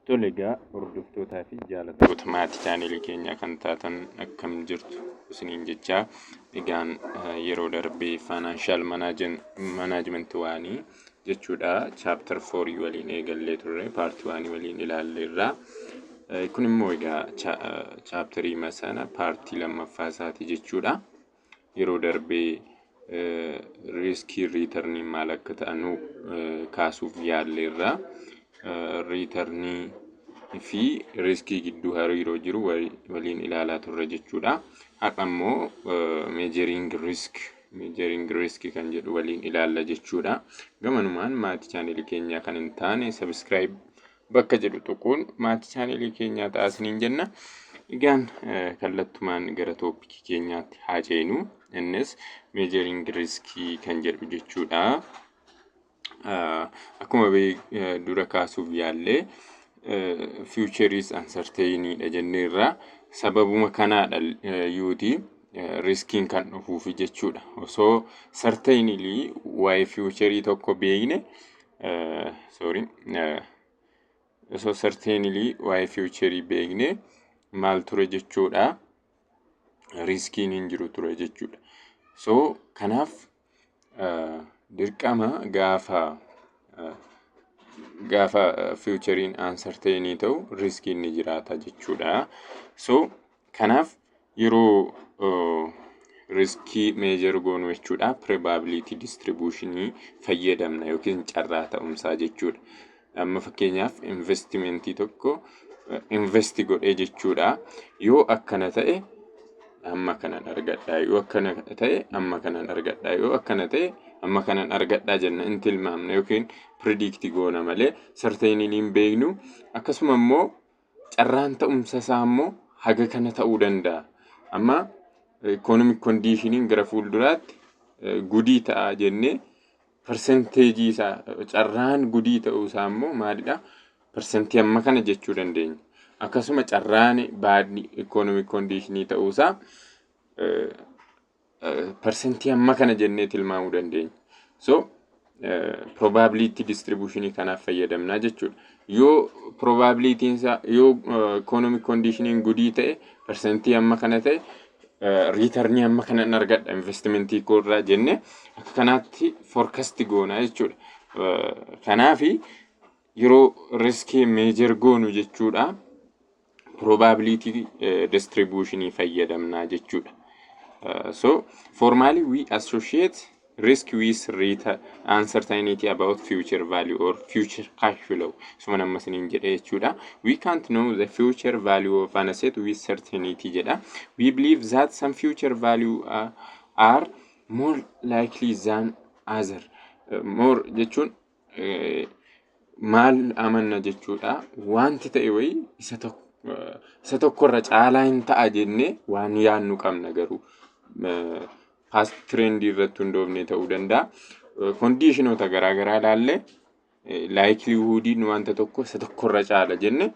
Tolegaa hordoftoota fi jaallattoota maatii chaanelii keenyaa kan taatan akkam jirtu isiniin jechaa egaan yeroo darbee faayinaanshaal manaajimentii waanii jechuudha chaaptar 4 waliin eegallee turre paartii waanii waliin ilaalleerra. Kun immoo egaa chaaptarii masana paartii lammaffaa isaati jechuudha. Yeroo darbee riiskii riitarnii maal akka ta'anu kaasuuf yaalleerra. Riiternii fi riskii gidduu hariiroo jiru waliin ilaalaa turre jechuudha. Har'a immoo meejeriing risk kan jedhu waliin ilaalla jechuudha. Gamanumaan maatii chaanelii keenyaa kan hin taane sabiskiraayib bakka jedhu tuquun maatii chaanelii keenyaa ta'asiniin jenna. Egaan kallattumaan gara tooppikii keenyaatti haa ceenu. Innis meejeriing riskii kan jedhu jechuudha. Akkuma dura kaasuuf yaallee future is uncertain dha jenneerra. Sababuma kanaadha yuutii riskiin kan dhufuuf jechuudha. Osoo certainly waa'ee future tokko beekne osoo certainly waa'ee future beekne maal ture jechuudha. Riskiin hin jiru ture jechuudha. So kanaaf dirqama gaafa futurein uncertain ta'u riskiin ni jiraata jechuudha. So kanaaf yeroo riskii meejor goonu jechuudha probability distribution fayyadamna yookiin carraa ta'umsaa jechuudha. Amma fakkeenyaaf investimentii tokko investi godhee jechuudha. Yoo akkana ta'e amma kanan argadhaa, yoo akkana ta'e amma kanan argadhaa, yoo akkana ta'e amma kanan argadhaa jenna in tilmaamna yookiin predict goona malee certainly hin beeknu. Akkasuma immoo carraan ta'umsa isaa immoo haga kana ta'uu danda'a. Amma economic conditioning gara fuulduraatti gudii ta'a jennee percentage isaa carraan gudii ta'uu isaa immoo maalidha? Percentii amma kana jechuu dandeenya. Akkasuma carraan baadni economic conditionii ta'uu isaa percentii amma kana jennee tilmaamuu dandeenya. So probability distribution kanaaf fayyadamna jechuudha. Yoo probability isaa yoo economic conditioning gudii ta'e percentii amma kana ta'e return amma kana argadha investmentii koorraa jennee akka kanaatti forecast goona jechuudha. Kanaafi yeroo riskii major goonu jechuudha probability distribution fayyadamna jechuudha. So formally we associate risk with uncertainty about future value or future cash flow. So manamma sinin jedhe jechuudha. We can't know the future value of an asset with certainty jedha. We believe that some future value are more likely than other. More jechuun maal amanna jechuudha. Wanti ta'e wayi isa tokkorra caalaa hin ta'a jennee waan yaannu qabna garuu past trend irratti hundoofne ta'uu danda'a. Conditionota garaagaraa ilaalle likelihoodiin wanta tokko isa tokkorra caala jenne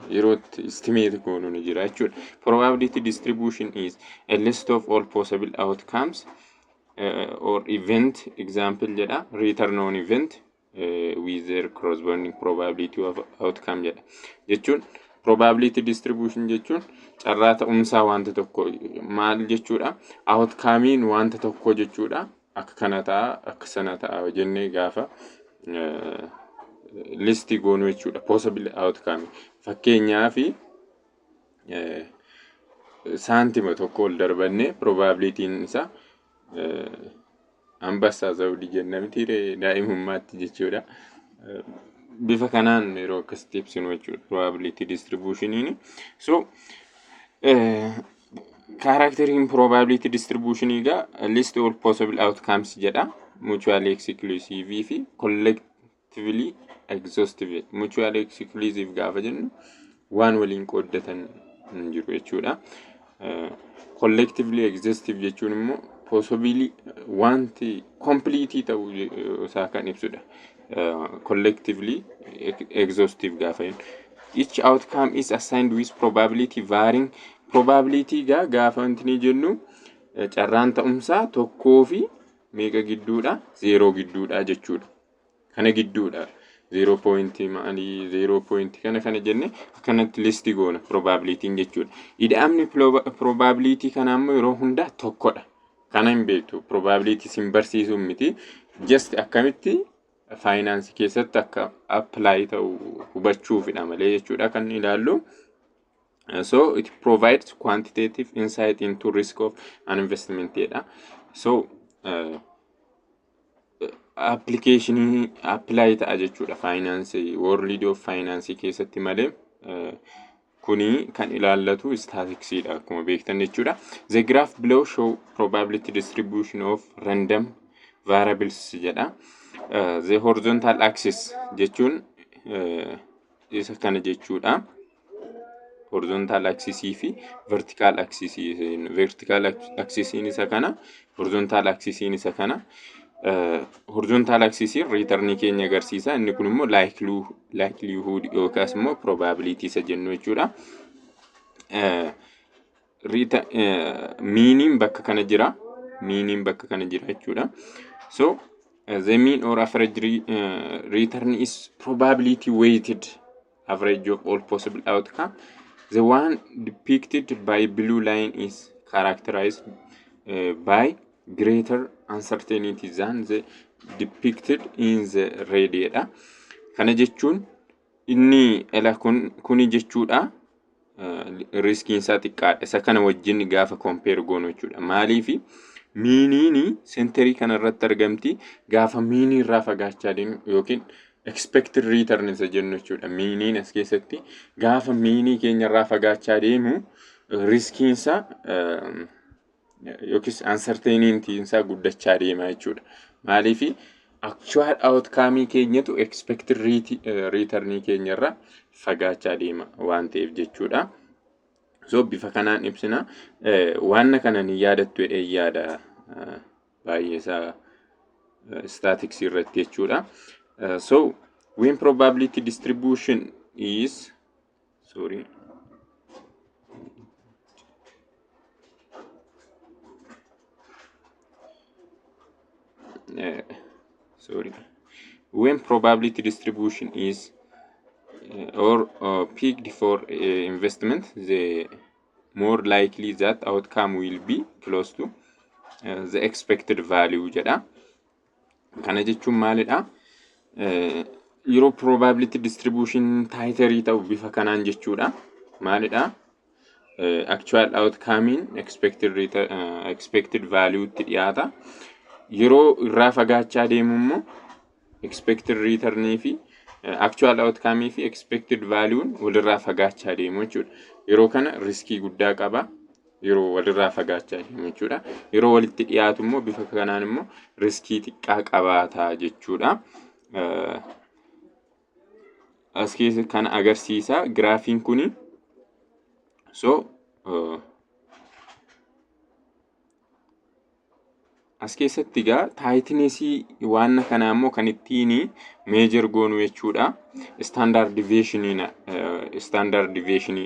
yerootti estimate goonu ni jira jechuudha. Probability distribution is a list of all possible outcomes or event. Example jedha return on event with their corresponding probability of outcome jedha. Jechuun probability distribution jechuun carraa ta'umsaa wanta tokko maal jechuudha. Outcomein wanta tokko jechuudha. Akka kana ta'a akka sana ta'a jennee gaafa listi goonu jechuudha. Possible outcome fakkeenyaaf saantima tokko ol darbannee probability'n isaa ambassaa zawudii jennamti daa'imummaatti jechuudha. Bifa kanaan yeroo akkasitti ibsinu jechuudha probability distributioniin. So characterin probability distribution egaa list all possible outcomes jedha. Mutually exclusive fi collectively exhaustive. Mutually exclusive gaafa jennu waan waliin qooddatan hin jiru jechuudha. Collectively exhaustive jechuun immoo possibly wanti complete ta'uu isaa kan ibsudha. Collectively exhaustive gaafa jennu. Each outcome is assigned with probability varying. Probability gaafa wanti jennu carraan ta'umsaa tokkoo fi meeqa gidduudha? 0 gidduudha jechuudha. Kana gidduudha. 0 point maali 0 point kana jenne akkanatti listi goona probability jechuudha. Ida'amni probability kana ammoo yeroo hunda tokkodha. Kana hin beektu probability sin barsiisuu miti just akkamitti finance keessatti akka apply ta'u hubachuufidha malee jechuudha kan ilaallu. So it provides quantitative insight into risk of an investment data. So application apply ta'a jechuudha finance world of finance keessatti malee kuni kan ilaallatu statistics dha akkuma beektan jechuudha. The graph below show probability distribution of random variables jedha. The horizontal axis jechuun isa kana jechuudha. Horizontal axis fi vertical axis isa kana horizontal axis isa kana horizontal axis return keenya agarsiisa inni kun immoo likelihood yookaas immoo probability isa jennu jechuudha. Meaning bakka kana jira jechuudha. So the mean or average return is probability weighted average of all possible outcome. The one depicted by blue line is characterized by greater uncertainty than the depicted in the red dha. Kana jechuun inni ela kuni jechuudha riskiin isaa xiqqaadha. Isa kana wajjin gaafa compare goonu jechuudha. Maaliif meaniin century kana irratti argamti gaafa mean irraa fagaachaa deemu yookiin expected return isa jennu jechuudha. Meaniin as keessatti gaafa mean keenya irraa fagaachaa deemu riskiin isaa yookiis uncertainty isaa guddachaa deema jechuudha. Maaliif actual outcome keenyatu expected return keenya irraa fagaachaa deema waan ta'eef jechuudha. So bifa kanaan ibsina waan kana ni yaadattu yaada baay'ee isaa statistics irratti jechuudha. So when probability distribution is when probability distribution is peaked for investment, the more likely that outcome will be close to the expected value jedha. Kana jechuun maalidha? Yeroo probability distribution tighter ta'u bifa kanaan jechuudha. Maalidha? Actual outcome expected value itti dhiyaata. Yeroo irraa fagaachaa deemu immoo expected return fi actual outcome fi expected value walirraa fagaachaa deemu jechuudha. Yeroo kana riskii guddaa qaba. Yeroo walirraa fagaachaa deemu jechuudha. Yeroo walitti dhiyaatu immoo bifa kanaan immoo riskii xiqqaa qabaata jechuudha. As keessa kan agarsiisa graafiin kuni. So as keessatti gaa tightnessii waan kana ammoo kan ittiin measure goonu jechuudha. Standard deviation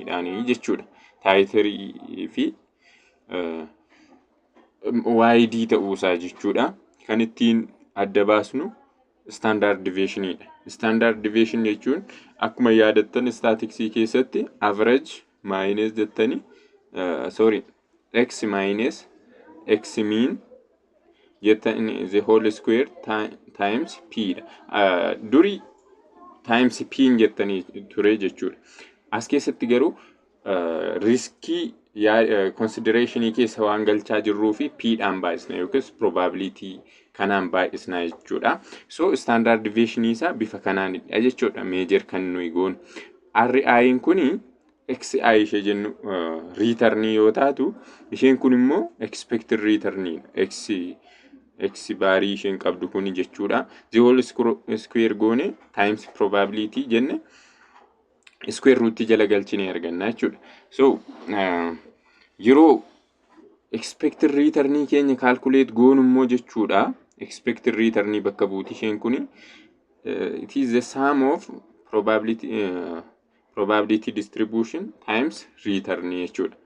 dhaani jechuudha. Tighterii fi YD ta'uusaa jechuudha. Kan ittiin adda baasnu standard deviation dha. Standard deviation jechuun akkuma yaadattan statistics keessatti average minus jettani x minus x mean jettani the whole square times p dha. Duri times p jettani ture jechuudha. As keessatti garuu riskii consideration keessa waan galchaa jirruu fi p dhaan baay'isna yookiis probability kanaan baay'isna jechuudha. So standard deviation isaa bifa kanaanidha jechuudha. Measure kan nuyi goonu. RI kuni XI ishee jennu return yoo taatu isheen kun immoo expected return X barii isheen qabdu kuni jechuudha. The whole square goone times probability jenne square root jala galchine arganna jechuudha. So yeroo expected return keenya calculate goonu immoo jechuudha. Expected return bakka buuti isheen kuni it is the sum of probability distribution times return jechuudha.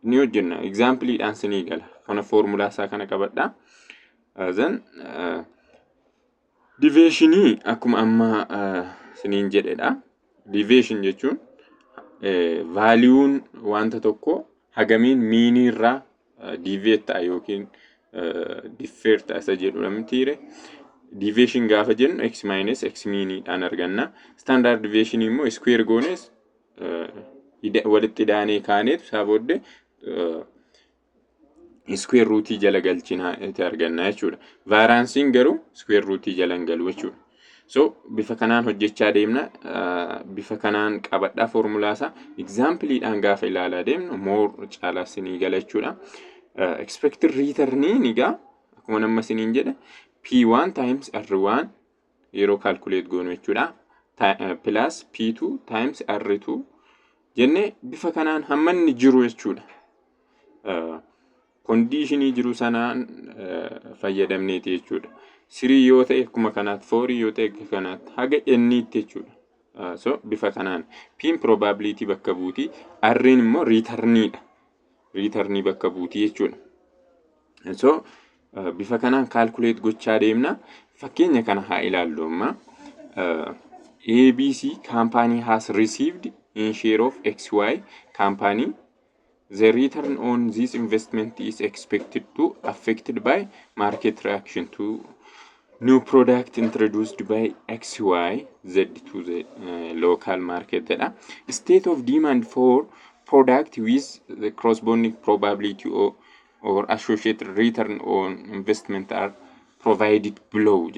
Ni hojjenna example dhaan sinii gala kana formula isaa kana qabadha. Then Deviationii akkuma amma siniin jedhedha. Deviation jechuun vaaliyuun wanta tokko hagamiin miinii irraa deviate ta'a yookiin diffeer ta'a isa jedhudha mitiire. Deviation gaafa jennu x minus x miiniidhaan arganna. Standard deviation immoo square goones walitti daanee kaaneetu isaa booddee square rootii jala galchinaa itti arganna jechuudha. Variancein garuu square rootii jala hin galu jechuudha. So bifa kanaan hojjechaa deemna. Bifa kanaan qabadhaa formulaasaa exampleedhaan gaafa ilaalaa deemnu more caalaa sinii gala jechuudha. Expected return egaa akkuma nama siniin jedhe P1 times R1 yeroo calculate goonu jechuudha. Plus P2 times R2 jenne bifa kanaan hammanni jiru jechuudha. Conditionii jiru sanaan fayyadamneeti jechuudha. 3 yoo ta'e akkuma kanaatti 4 yoo ta'e kanaatti haga n'itti jechuudha. So bifa kanaan P probability bakka buutii, R'n immoo returnidha. Returnii bakka buutii jechuudha. So bifa kanaan calculate gochaa deemna. Fakkeenya kana haa ilaallu amma. ABC company has received in share of XY company. The return on this investment is expected to affected by market reaction to new product introduced by XYZ to the local market. State of demand for product with the corresponding probability or associated return on investment are provided below.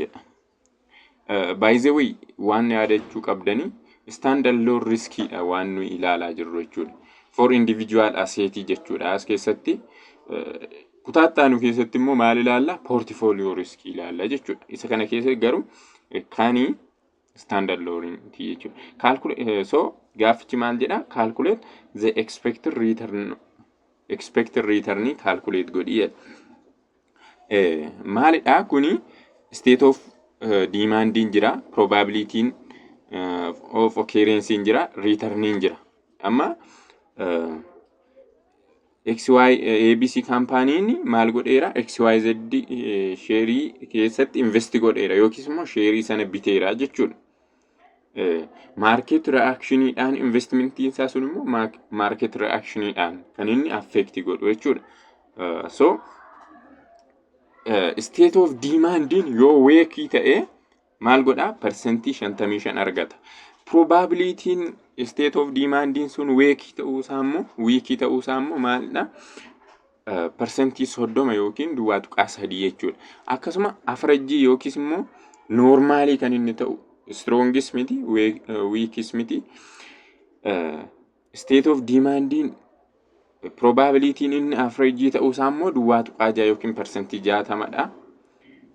By the way, one yaadachuu qabdanii standard low risky waan nu ilaalaa jirru jechuudha. For individual asset jechuudha. As keessatti kutaataanu keessatti immoo maal ilaalla? Portfolio risk ilaalla jechuudha. Isa kana keessatti garuu kani standard low risk jechuudha. So gaafichi maal jedha? Calculate the expected return calculate godhi. Maalidha kuni? State of demand jira, probability of occurrence jira, return jira. Amma XY ABC company maal godheera? XYZ share keessatti invest godheera yookiis immoo share sana biteera jechuudha. Market reaction dhaan investment isaa sun immoo market reaction dhaan kan inni affect godhu jechuudha. So state of demand yoo weekii ta'e maal godha? Percentage 55 argata. Probability state of demand sun weekii ta'uu isaa immoo maalidha? Percentage 30 yookiin duwwaa tuqaa 3 jechuudha. Akkasuma average yookiis immoo normally kan inni ta'u strongest miti weakest miti. State of demand probability inni average ta'uu isaa immoo duwwaa tuqaa 6 yookiin percentage 60dha.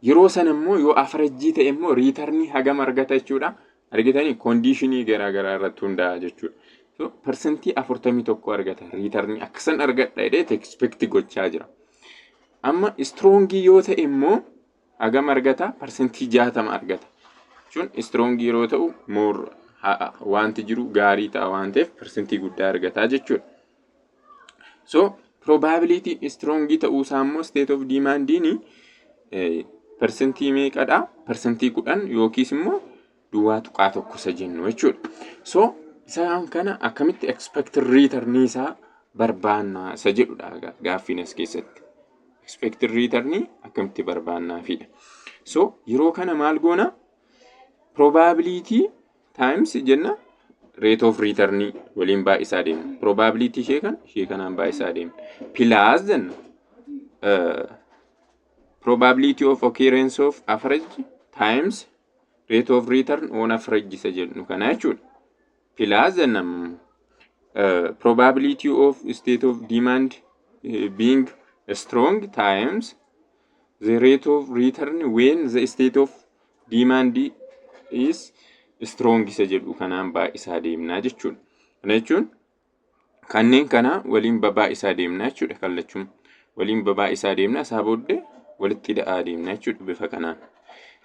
Yeroo sana immoo yoo average ta'e immoo return hagam argata jechuudha. Argitanii conditionii garaa irratti hundaa'a jechuudha. So percentage 41 argata return akkasan argadha jedhee expect gochaa jira. Amma strong yoo ta'e immoo hagam argata? Percentage 60 argata. Jechuun strong yeroo ta'u more wanti jiru gaarii ta'a waan ta'eef percentage guddaa argata jechuudha. So probability strong ta'uu isaa immoo state of demand percentage meeqadha? Percentage 10 yookiis immoo duwwaa tuqaa 1 jennu jechuudha. So isaan kana akkamitti expected return isaa barbaanna isa jedhudha gaaffiin as keessatti. Expected return akkamitti barbaannaafidha. So yeroo kana maal goona? Probability times jenna rate of return waliin baay'isaa deemna. Probability ishee kanaan baay'isaa deemna. Plus then probability of occurrence of average times rate of return on average isa jedhu kana jechuudha. Plus then probability of state of demand being strong times the rate of return when the state of demand is strong isa jedhu kanaan baay'isaa deemna jechuudha. Kana jechuun kanneen kana waliin baay'isaa deemna jechuudha. Kallachuun waliin baay'isaa deemna isaa booddee walitti hidhaa deemna jechuudha bifa kanaan.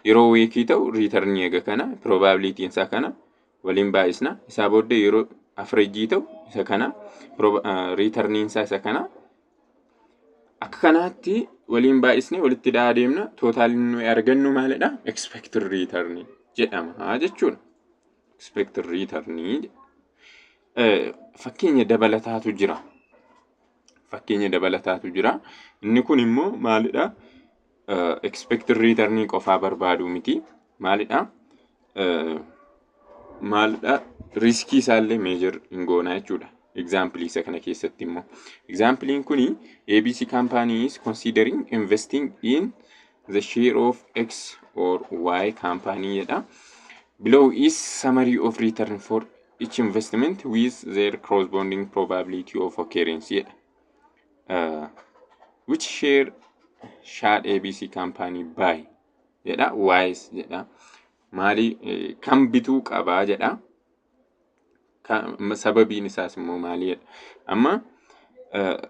Yeroo weekii ta'u return eega kana probability isaa kana waliin baay'isna. Isaa booddee yeroo average ta'u isa kana return isaa isa kana akka kanaatti waliin baay'isnee walitti hidhaa deemna. Tootaaliin nuyi argannu maalidha? Expected return jedhama jechuudha. Expected return fakkeenya dabalataatu jira. Inni kun immoo maalidha? Expected return qofaa barbaadu miti. Maalidha? Riskii isaallee meejor hin goonaa jechuudha. Example isa kana keessatti immoo example kuni ABC company is considering investing in the share of X or Y company jedha. Below is summary of return for each investment with their corresponding probability of occurrence jedha. Which share shall ABC company buy jedha. Wise jedha. Maali kam bituu qabaa jedha. Sababiin isaas immoo maalidha? Amma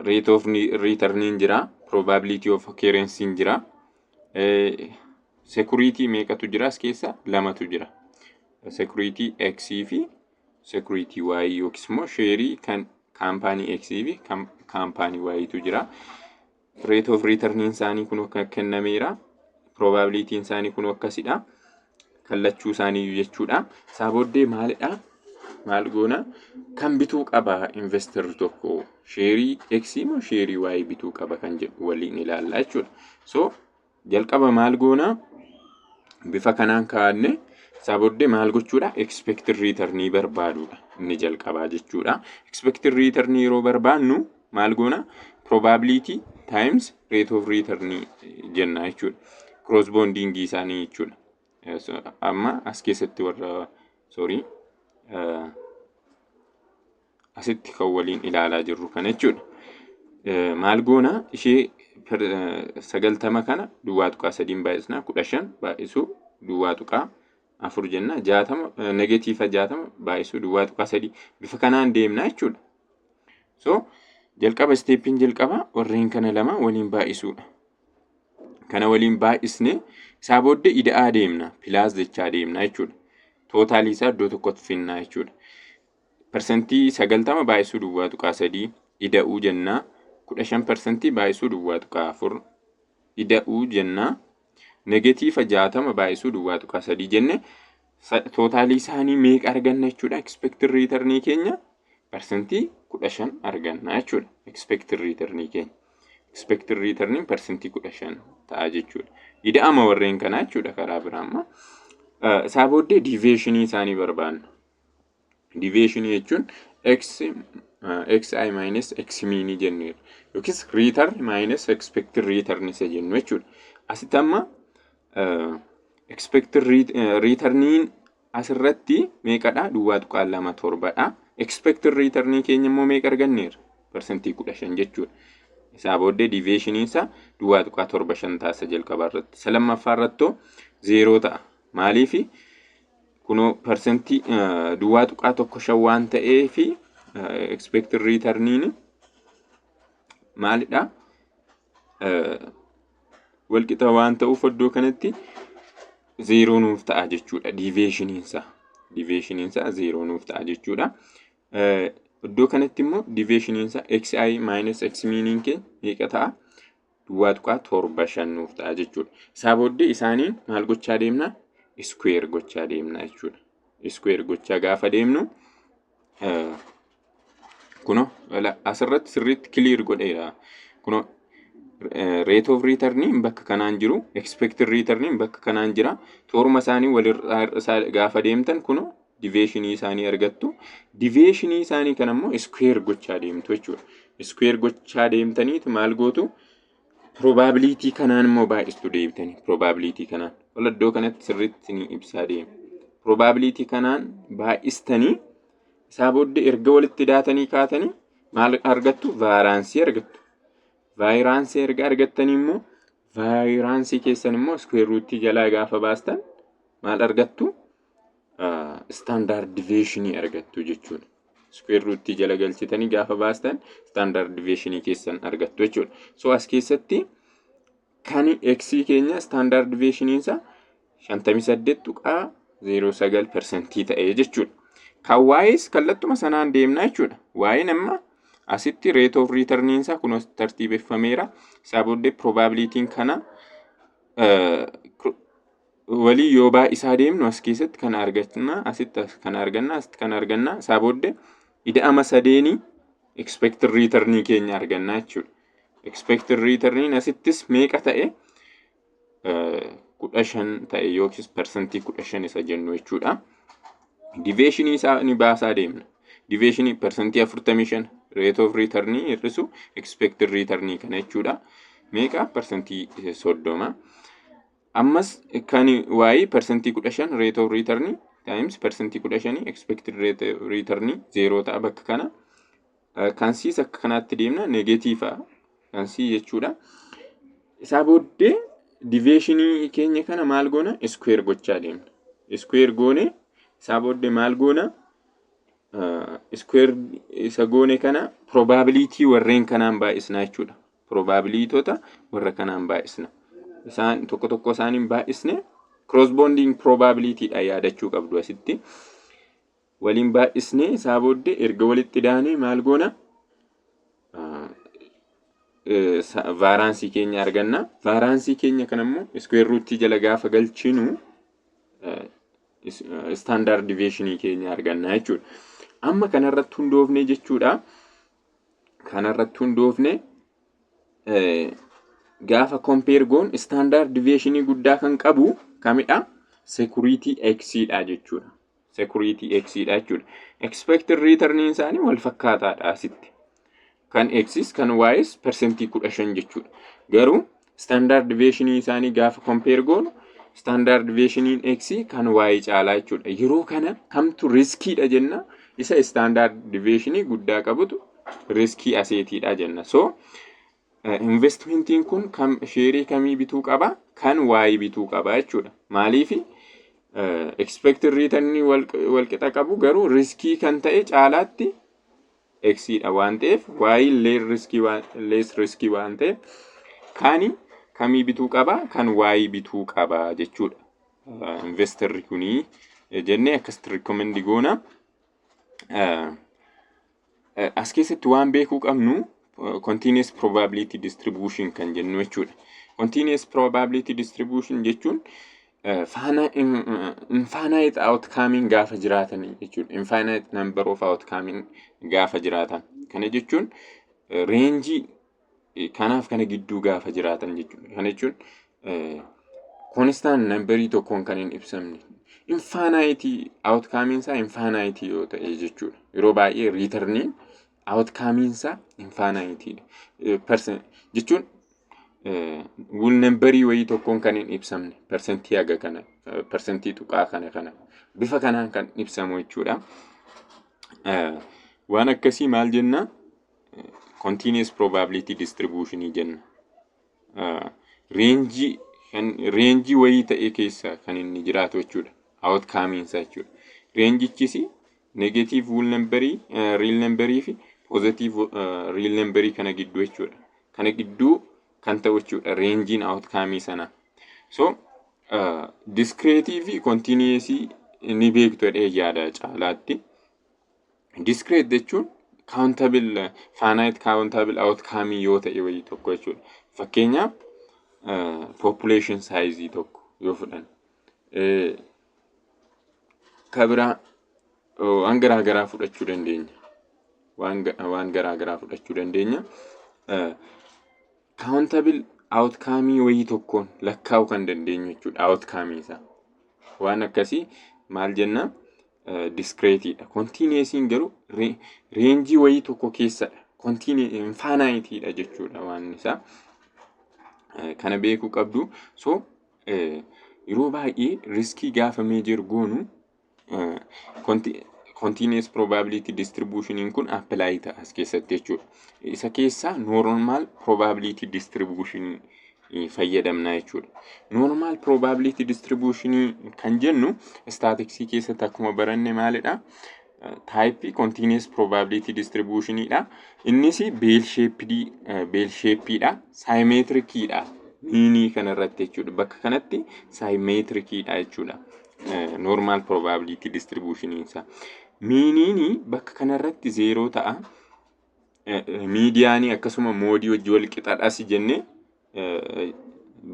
rate of return jira, probability of occurrence jira, security meeqatu jira as keessa? Lamatu jira. Security X fi security Y yookiis immoo share kan kaampaanii X fi kaampaanii Y tu jira. Rate of return isaanii kun akka kennameera. Probability isaanii kun akkasidha. Kallachuu isaanii jechuudha. Sabooddee maalidha? Maal goona? Kan bituu qaba investor tokko share X moo share Y bituu qaba kan jedhu waliin ilaallaa jechuudha. So jalqaba maal goona? Bifa kanaan kaa'anne sabooddee maal gochuudha? Expected return barbaadudha. Inni jalqabaa jechuudha. Expected return yeroo barbaannu maal goona? Probability times rate of return jenna jechuudha. Corresponding isaanii jechuudha. Amma as keessatti warra asitti kan waliin ilaalaa jirru kana jechuudha. Maal goona? Ishee 90 kana duwwaa tuqaa 3 baay'isna 15 baay'isu duwwaa tuqaa 4 jenna 60 negatiiva 60 baay'isu duwwaa tuqaa 3 bifa kanaan deemna jechuudha. So jalqaba steepin jalqaba warreen kana lama waliin baay'isuudha. Kana waliin baay'isne isaa booddee ida'aa deemna pilaas jechaa deemna jechuudha. Tootaalii isaa iddoo tokkotti finnaa jechuudha. Persentii 90 baay'isuu duwwaa tuqaa 3 ida'uu jennaa 15% baay'isuu duwwaa tuqaa 4 ida'uu jennaa negatiiva 60 baay'isuu duwwaa tuqaa 3 jenne tootaalii isaanii meeqa arganna jechuudha. Expected return keenya persentii 15 arganna jechuudha. Expected return keenya. Expected return persentii 15 ta'a jechuudha. Ida'ama warreen kanaa jechuudha karaa biraamma. Isaa booddee deviation isaanii barbaanna. Deviation jechuun xi minus x mean jenneera. Yookiis return minus expected return isa jennu jechuudha. Asitti amma expected return asirratti meeqadha? Duwwaa tuqaa 27dha. Expected return keenya immoo meeqa arganneera? Persentii 15 jechuudha. Isaa booddee deviation isaa duwwaa tuqaa 75 taasa jalqaba irratti. Isa lammaffaa irratti 0 ta'a. Maaliif? Kuno persentii duwwaa tuqaa 1 waan ta'eefi expected return maalidha? Walqixa waan ta'uuf iddoo kanatti 0 nuuf ta'a jechuudha. Deviation isaa 0 nuuf ta'a jechuudha. Iddoo kanatti immoo deviation isaa xi minus x mean keenya meeqa ta'a? Duwwaa tuqaa 75 nuuf ta'a jechuudha. Isaa booddee isaaniin maal gochaa deemna? Square gochaa deemna jechuudha. Square gochaa gaafa deemnu kuno asirratti sirriitti clear godheera. Kuno rate of return bakka kanaan jiru, expected return bakka kanaan jira. Toorma isaanii walirraa gaafa deemtan kuno deviation isaanii argattu. Deviation isaanii kan immoo square gochaa deemtu jechuudha. Square gochaa deemtaniit maal gootu? Probability kanaan immoo baay'istu deebitanii. Probability kanaan wal iddoo kanatti sirriitti ni ibsaa deema. Probability kanaan baay'istanii isaa booddee erga walitti daatanii kaatanii maal argattu? Variance argattu. Variance erga argattanii immoo variance keessan immoo square root jalaa gaafa baastan maal argattu? Standard deviation argattu jechuudha. Square root jala galchitanii gaafa baastan standard deviation keessan argattu jechuudha. So as keessatti kan x keenya standard deviation isa 58.09% ta'ee jechuudha. Kan y's kallattuma sanaan deemna jechuudha. Y amma asitti rate of return isaa kunis tartiibeffameera. Isaa booddee probabilitiin kana walii yoo baay'isaa deemnu as keessatti kan arganna, asitti kan arganna, asitti kan arganna. Isaa booddee ida'ama sadeenii expected return keenya arganna jechuudha. Expected return asittis meeqa ta'e 15 ta'e yookiis percentii 15 isa jennu jechuudha. Deviation isaa ni baasaa deemna. Deviation percentii 45 rate of return hir'isu expected return kana jechuudha. Meeqa percentii 30. Ammas kan waa'ee percentii 15 rate of return times percentii 15 expected rate of return 0 ta'a bakka kana. Kan siis akka kanaatti deemna negatiifa kan sii jechuudha. Isaa booddee deviation keenya kana maal goona square gochaa deemna. Square goone isaa booddee maal goona square isa goone kana probability warreen kanaan baay'isna jechuudha. Probabilitota warra kanaan baay'isna. Isaan tokko tokko isaaniin baay'isne corresponding probability dha yaadachuu qabdu asitti. Waliin baay'isne isaa booddee erga walitti daanee maal goona variance keenya arganna. Variance keenya kanammoo square root jala gaafa galchinu standard deviation keenya arganna jechuudha. Amma kanarratti hundoofne jechuudha. Kanarratti hundoofne gaafa compare goon standard deviation guddaa kan qabu kamidha? Security X dha jechuudha. Security X dha jechuudha. Expected return isaanii wal fakkaataadha asitti. Kan X's kan Y's percentii 15 jechuudha. Garuu standard deviation isaanii gaafa compare goon standard deviation X kan Y caalaa jechuudha. Yeroo kana kamtu risky dha jenna? Isa standard deviation guddaa qabutu risky asset dha jenna. So investmentiin kun kam share kamii bituu qaba? Kan Y bituu qaba jechuudha. Maaliif expected return wal qixa qabu garuu risky kan ta'e caalaatti X dha waan ta'eef Y less risky waan ta'eef kan kamii bituu qaba? Kan Y bituu qaba jechuudha. Investor kuni jennee akkasitti recommend goona. As keessatti waan beekuu qabnu continuous probability distribution kan jennu jechuudha. Continuous probability distribution jechuun infinite outcoming gaafa jiraatan jechuudha. Infinite number of outcoming gaafa jiraatan. Kana jechuun range kanaaf kana gidduu gaafa jiraatan jechuudha. Kana jechuun constant number tokkoon kan hin ibsamne. Infinite outcoming isaa infinite yoo ta'e jechuudha. Yeroo baay'ee return outcoming isaa infinite percent jechuun whole number wayii tokkoon kan hin ibsamne percentii haga kana percentii tuqaa kana bifa kanaan kan ibsamu jechuudha. Waan akkasii maal jenna? Continuous probability distribution jenna. Range wayii ta'e keessa kan inni jiraatu jechuudha. Outcoming isaa jechuudha. Rangichis negative whole number real number fi positive real number kana gidduu jechuudha. Kana gidduu kan ta'u jechuudha rangein outcome sana. So discrete fi continuous ni beektu yaada caalaatti. Discrete jechuun countable finite countable outcome yoo ta'e wayii tokko jechuudha. Fakkeenyaaf population size tokko yoo fudhan kabira waan garaa fudhachuu dandeenya. Waan garaa fudhachuu dandeenya. Countable outcome wayii tokkoon lakkaa'uu kan dandeenyu jechuudha outcome isaa. Waan akkasii maal jenna? Discrete dha. Continuous garuu range wayii tokko keessadha. Infinite dha jechuudha waan isaa. Kana beekuu qabdu. So yeroo baay'ee riskii gaafa meejor goonu continuous probability distribution kun apply ta'a as keessatti jechuudha. Isa keessa normal probability distribution fayyadamna jechuudha. Normal probability distribution kan jennu statistics keessatti akkuma baranne maalidha? Type continuous probability distribution dha. Innis bell shape dha. Symmetric dha. Mean kanarratti jechuudha. Bakka kanatti symmetric dha jechuudha. Normal probability distribution isa. Mean bakka kanarratti 0 ta'a. miidiyaanii akkasuma moodii wajji wal qixaadhas jennee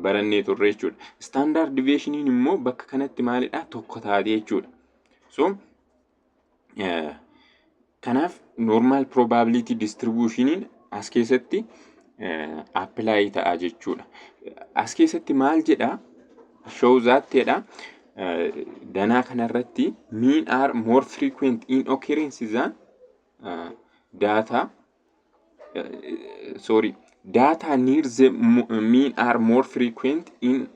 barannee turre jechuudha. Standard deviationiin immoo bakka kanatti maalidha? Tokko taatee jechuudha. So kanaaf normal probability distributioniin as keessatti apply ta'a jechuudha. As keessatti maal jedha? Show that jedha. Danaa kanarratti mean are more frequent in occurrences than data near the mean are more frequent in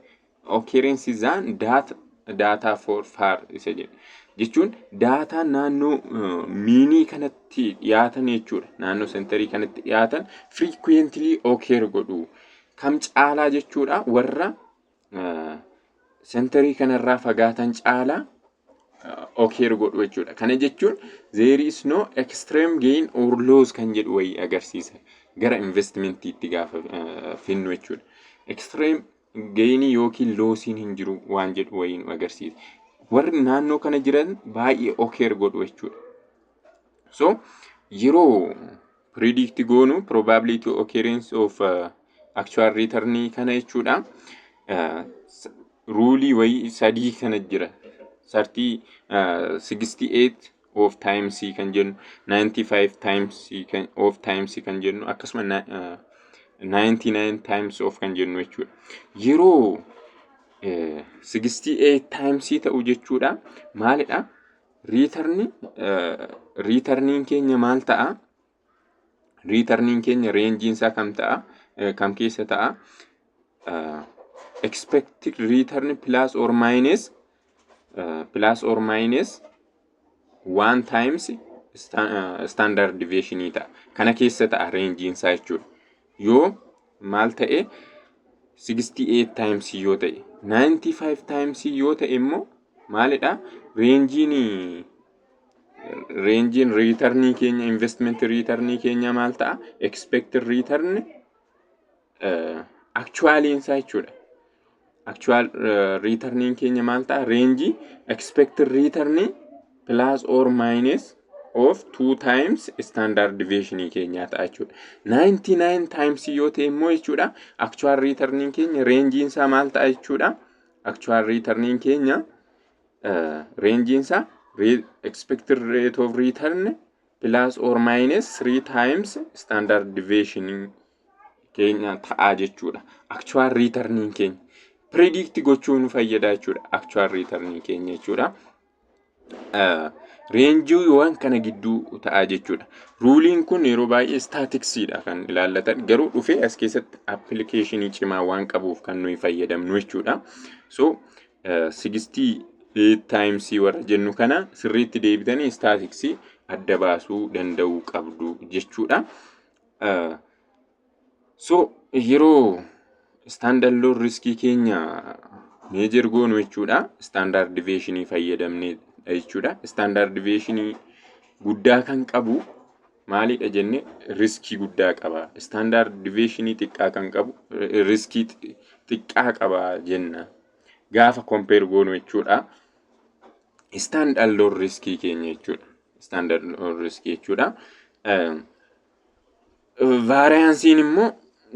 occurrences than data for far isa jedha. Jechuun daataa naannoo miinii kanatti dhiyaatan jechuudha. Naannoo sentarii kanatti dhiyaatan frequently occur godhu. Kam caalaa jechuudha? Warra sentarii kanarraa fagaatan caalaa occur godhu jechuudha. Kana jechuun there is no extreme gain or loss kan jedhu wayii agarsiisa. Gara investmentiitti gaafa finnu jechuudha. Extreme gain yookiin lossiin hin jiru waan jedhu wayii agarsiisa. Warri naannoo kana jiran baay'ee occur godhu jechuudha. So yeroo predict goonu probability occurrence of actual return kana jechuudha. Rulii wayii sadii kana jira. 68 of times kan jennu, 95 times of times kan jennu, akkasuma 99 times of kan jennu jechuudha. Yeroo 68 times ta'u jechuudha. Maalidha? Returniin keenya maal ta'a? Returniin keenya rangein isaa kam ta'a? Kam keessa ta'a? Expected return plus or minus 1 times standard deviation ta'a. Kana keessa ta'a rangein isaa jechuudha. Yoo maal ta'e 68 times yoo ta'e, 95 times yoo ta'e immoo maalidha? Rangein return keenya, investment return keenya maal ta'a? Expected return actual isaa jechuudha. Actual return keenya maal ta'a? Range expected return plus or minus of 2 times standard deviation keenya ta'a jechuudha. 99 times yoo ta'e immoo jechuudha actual return keenya range isaa maal ta'a jechuudha? Actual return keenya range isaa expected rate of return plus or minus 3 times standard deviation keenya ta'a jechuudha. Actual return keenya predict gochuun fayyada jechuudha. Actual return keenya jechuudha. Range waan kana gidduu ta'a jechuudha. Ruliin kun yeroo baay'ee staticsdha kan ilaallatan, garuu dhufee as keessatti application cimaa waan qabuuf kan nuyi fayyadamnu jechuudha. So 68 times warra jennu kana sirriitti deebitanii statics adda baasuu danda'uu qabdu jechuudha. So yeroo standard low risk keenya measure goonu jechuudha, standard deviation fayyadamne jechuudha. Standard deviation guddaa kan qabu maalidha jenne riskii guddaa qaba. Standard deviation xiqqaa kan qabu riskii xiqqaa qaba jenna. Gaafa compare goonu jechuudha. Standard low risk keenya jechuudha. Standard low risk jechuudha. Variance immoo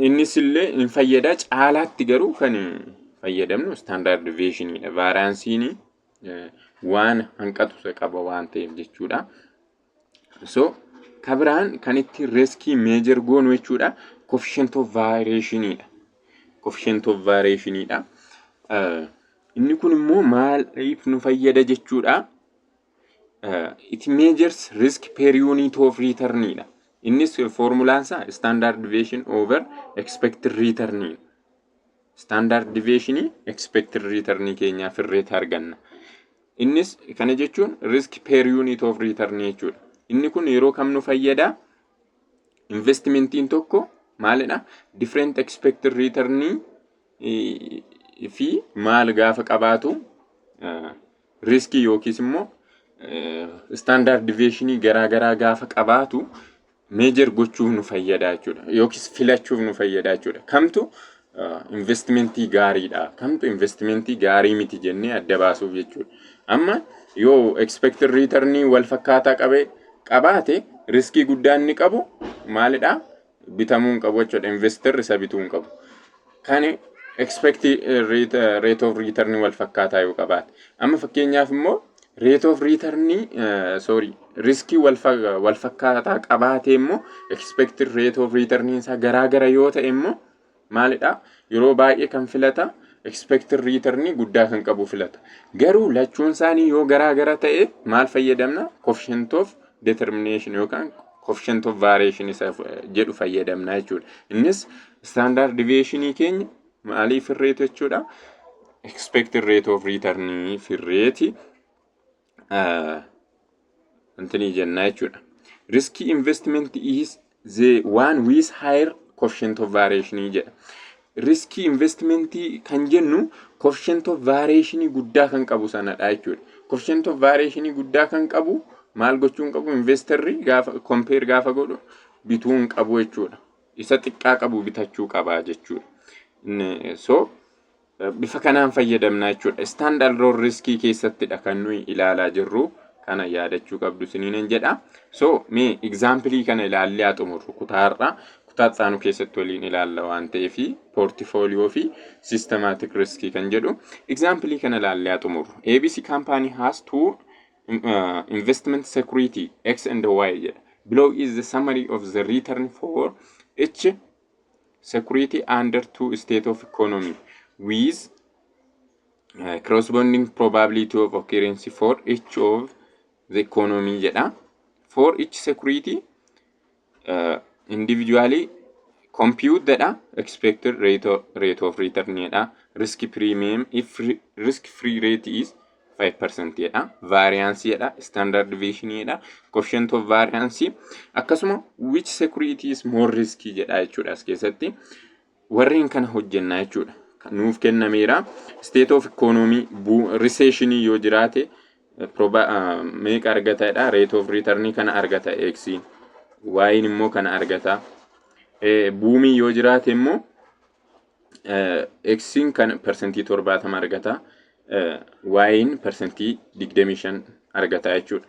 innis illee hin fayyada, caalaatti garuu kan fayyadamnu standard deviation dha. Variance waan hanqatu qaba waan ta'eef jechuudha. So kabiraan kan itti risk measure goonu jechuudha coefficient of variation dha. Coefficient of variation dha. Inni kun immoo maaliif nu fayyada jechuudha? It measures risk per unit of return dha. Innis formulaan isaa standard deviation over expected return. Standard deviation expected return keenyaaf irreet arganna. Innis kana jechuun risk per unit of return jechuudha. Inni kun yeroo kam nu fayyada? Investmentiin tokko maalidha? Different expected return fi maal gaafa qabaatu riskii yookiis immoo standard deviation garaa garaa gaafa qabaatu measure gochuuf nu fayyada jechuudha. Yookiis filachuuf nu fayyada jechuudha. Kamtu investmentii gaariidha, kamtu investmentii gaarii miti jennee adda baasuuf jechuudha. Amma yoo expected return wal fakkaataa qabaate riskii guddaan ni qabu, maalidha bitamuun qabu jechuudha investor isa bituun qabu kan expected rate of return wal fakkaataa yoo qabaate amma fakkeenyaaf immoo rate of return riskii wal fakkaataa qabaate immoo expected rate of return isaa garaagara yoo ta'e immoo maalidha yeroo baay'ee kan filata expected return guddaa kan qabu filata garuu lachuun isaanii yoo garaagara ta'e maal fayyadamna coefficient of determination yookaan coefficient of variation isa jedhu fayyadamna jechuudha innis standard deviation keenya maaliif irreetu jechuudha expected rate of return firreeti antini jenna jechuudha risky investment is the one with higher coefficient of variation jedha risky investment kan jennu coefficient of variation guddaa kan qabu sanadha jechuudha coefficient of variation guddaa kan qabu maal gochuun qabu investorri gaafa compare gaafa godhu bituun qabu jechuudha isa xiqqaa qabu bitachuu qaba jechuudha so bifa kanaan fayyadamna jechuudha standard risk keessattidha kan nuyi ilaalaa jirru kana yaadachuu qabdu siniin jedha so me example kana ilaallee xumurru kutaarra kutaatsaanu keessatti waliin ilaalla waan ta'eef portfolio fi systematic risk kan jedhu example kana ilaallee xumurru ABC company has two investment security X and Y jedha below is the summary of the return for each security under two state of economy with corresponding probability of occurrence for each of the economy jedha for each security individually compute the expected rate of return jedha risk premium if risk free rate is 5% jedha variance jedha standard deviation jedha coefficient of variance akkasuma which security is more risky jedha jechuudha as keessatti warreen kana hojjenna jechuudha nuuf kennameera state of economy recession yoo jiraate meeqa argataadha rate of return kana argata x y immoo kana argata boomii yoo jiraate immoo x kan percentage 70 argata y percentage 25 argata jechuudha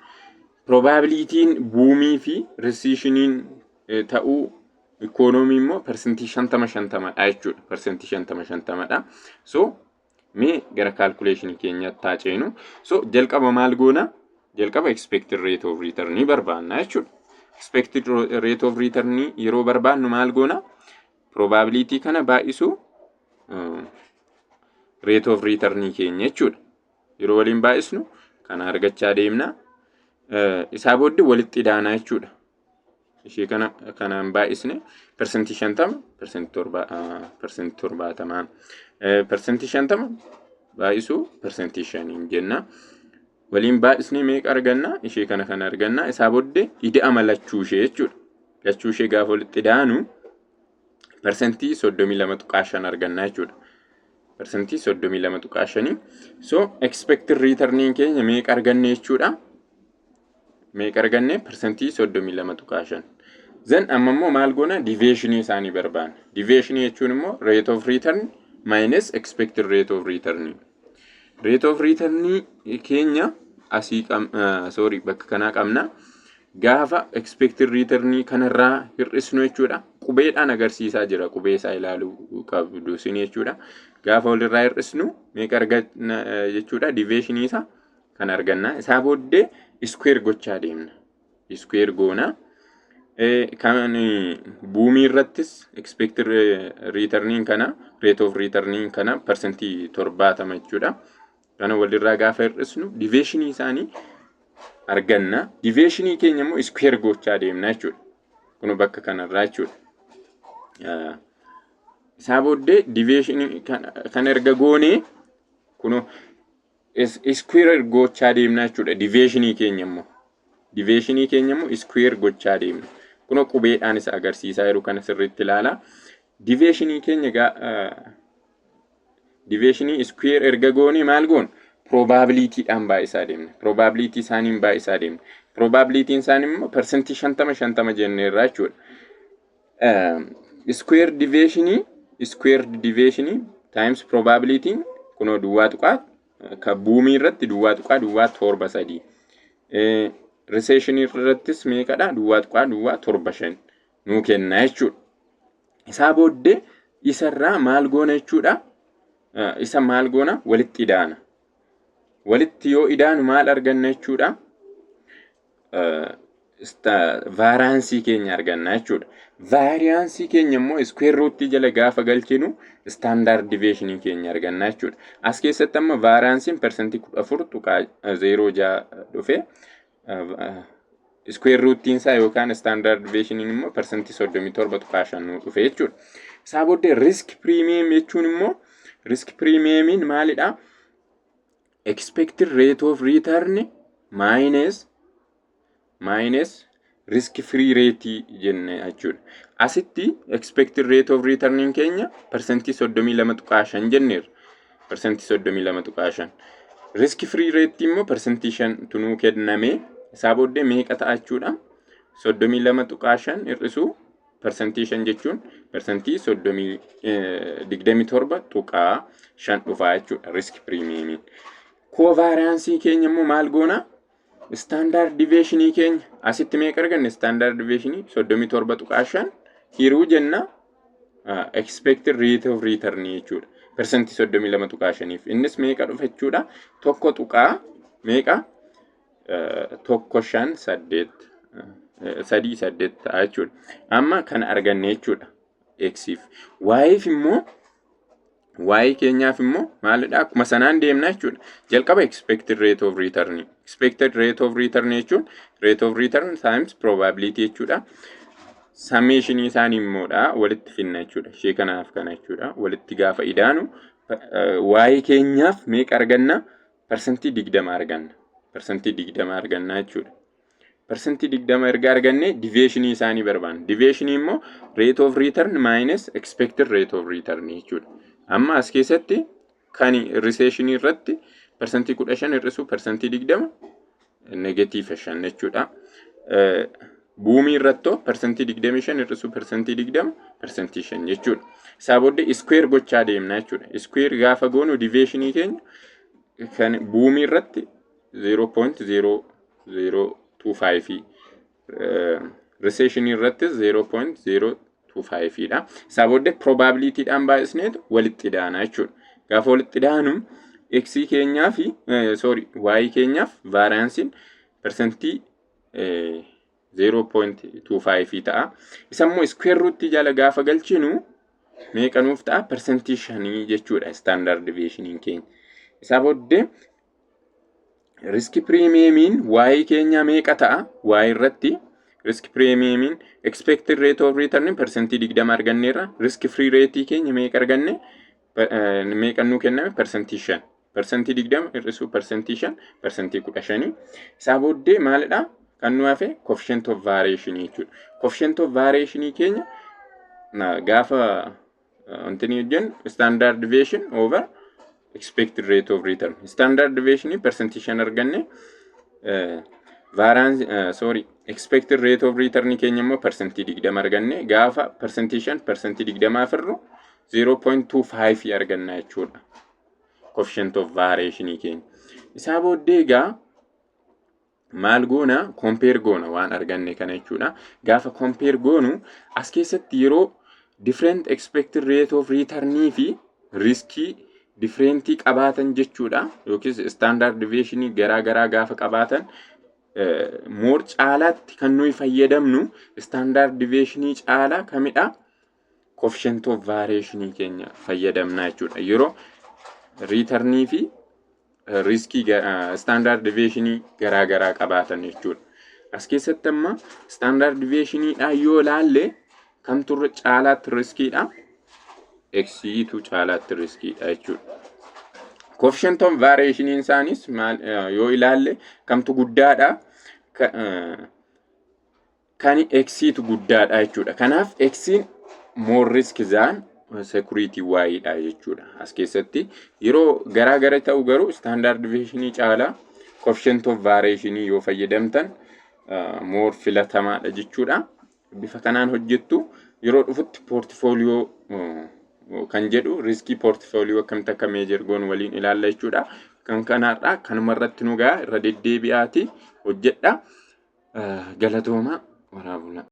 probability boomii fi recession ta'uu economy immoo percentage 50 jechuudha percentage 50 so me gara calculation keenya taaceenu so jalqaba maal goona jalqaba expected rate of return barbaanna jechuudha expected rate of return yeroo barbaannu maal goona probability kana baay'isu rate of return keenya jechuudha yeroo waliin baay'isnu kana argachaa deemna isaa booddee walitti daana jechuudha ishee kanaan baay'isne percentage 50% percentage 50% baay'isu percentage 5 jenna waliin baay'isne meeqa arganna ishee kana arganna isaa booddee ida'ama malachuu ishee jechuudha lachuu ishee gaafa walitti daanu percentage 32.5 arganna jechuudha percentage 32.5 so expected return keenya meeqa arganne jechuudha meeqa arganne percentage 32.5 then ammoo maal goona deviation isaanii barbaan deviation jechuun immoo rate of return minus expected rate of return keenya asii bakka kana qabna gaafa expected return kanarraa hir'isnu jechuudha qubeedhaan agarsiisaa jira qubee isaa ilaaluu qabdu sin jechuudha gaafa walirraa hir'isnu meeqa arganna jechuudha deviation isaa kan arganna isaa booddee square gochaa deemna square goona kan boomii irrattis expected return kana rate of return kana percentage 70 jechuudha kana walirraa gaafa hir'isnu deviation isaanii arganna deviation keenya immoo square gochaa deemna jechuudha kun bakka kanarraa jechuudha isaa booddee deviation kan erga goone kun square gochaa deemna jechuudha deviation keenya immoo square gochaa deemna kun qubeedhaan isa agarsiisaa jiru kana sirriitti ilaala deviation keenya deviation square erga goone maal goon probability dhaan baay'isaa deemna probability isaaniin baay'isaa deemna probability isaanii immoo percentage 50 jenneerra jechuudha square deviation times probability kun duwwaa tuqaa ka boomii irratti duwwaa tuqaa duwwaa 7 recession irrattis meeqadha duwwaa tuqaa duwwaa 7 nuu kenna jechuudha. Isaa booddee isarraa maal goona jechuudha? Isa maal goona? Walitti idaana. Walitti yoo idaanu maal arganna jechuudha? Vaaraansii keenya arganna jechuudha. Vaariyaansii keenya immoo square root jala gaafa galchinu standard deviation keenya arganna jechuudha. As keessatti amma vaaraansiin persentii 14.06 dhufe square root isaa yookaan standard deviation immoo persentii 37.5 dhufe jechuudha. Isaa booddee risk premium jechuun immoo risk premiumiin maalidha? Expected rate of return minus risk free rate jenne jechuudha. Asitti expected rate of return keenya persentii 32.5 jenneerra. Persentii 32.5. Risk free rate immoo persentii 5 tunuu kenname. Isaa booddee meeqa ta'a jechuudha? 32.5 hir'isuu persentii 5 jechuun persentii 27.5 dhufaa jechuudha risk premiumiin. Covariance keenya immoo maal goona? Standard deviation keenya asitti meeqa arganne? Standard deviation 37.5 hiruu jenna expected rate of return jechuudha. Persentii 32.5 innis meeqa dhufa jechuudha? Tokko tuqaa meeqa? 1.58 ta'a jechuudha. Amma kana arganne jechuudha. X'if. Y'if immoo Y keenyaaf immoo maalidha? Akkuma sanaan deemna jechuudha. Jalqaba expected rate of return. Expected rate of return jechuun rate of return times probability jechuudha. Summation isaanii immoodha walitti finna jechuudha. Ishee kanaaf kana jechuudha. Walitti gaafa idaanu Y keenyaaf meeqa arganna? Persentii 20 arganna. Persentii 20 arganna jechuudha. Persentii 20 erga arganne deviation isaanii barbaanna. Deviation immoo rate of return minus expected rate of return jechuudha. Amma as keessatti kan recession irratti persentii 15 hir'isuu persentii 20 negative 5 jechuudha. Boomii irratti persentii 25 hir'isuu persentii 20 persentii 5 jechuudha. Isaa booddee square gochaa deemna jechuudha. Square gaafa goonu deviation keenya kan boomii irratti 0.0025 recession irratti 0.025 dha. Isaa booddee probability dhaan baay'isneetu walitti idaana jechuudha. Gaafa walitti idaanu x keenyaa fi y keenyaaf variancein persentii 0.25 ta'a. Isa immoo square root jala gaafa galchinu meeqa nuuf ta'a? Persentii 5 jechuudha standard deviation keenya. Isaa booddee risk premiumiin y keenya meeqa ta'a? Y irratti risk premiumiin expected rate of return persentii 20 arganneerra. Risk free rate keenya meeqa arganne? Meeqa nuu kenname? Persentii 5. Persentii 20 hir'isuu persentii 5 persentii 15. Isaa booddee maalidha? Kan nu hafe coefficient of variation jechuudha. Coefficient of variation keenya gaafa antini jennu standard deviation over expected rate of return. Standard deviation percentage 5 arganne variance expected rate of return keenya immoo percentage 20 arganne gaafa percentage 5 percentage 20 afirru 0.25 arganna jechuudha. Coefficient of variation keenya. Isaa booddee egaa maal goona compare goona waan arganne kana jechuudha. Gaafa compare goonu as keessatti yeroo different expected rate of return fi riskii different qabaatan jechuudha. Yookiis standard deviation garaa gaafa qabaatan more caalaatti kan nuyi fayyadamnu standard deviation caalaa kamidha? Coefficient of variation keenya fayyadamna jechuudha. Yeroo return fi riskii standard deviation garaa qabaatan jechuudha. As keessatti amma standard deviation dha yoo laalle kamtu caalaatti riskiidha? X tu caalaatti riskiidha jechuudha. Coefficient of variation isaanis yoo ilaalle kamtu guddaadha? Kan X tu guddaadha jechuudha. Kanaaf X more risk than security Y dha jechuudha. As keessatti yeroo garaa ta'u garuu standard deviation caalaa coefficient of variation yoo fayyadamtan more filatamaadha jechuudha. Bifa kanaan hojjettu yeroo dhufutti portfolio kan jedhu riskii portfolio akkamitti akka measure goon waliin ilaalla jechuudha. Kan kanaadha kanuma irratti nu gaa irra deddeebi'aati hojjedha. Galatooma waraabula.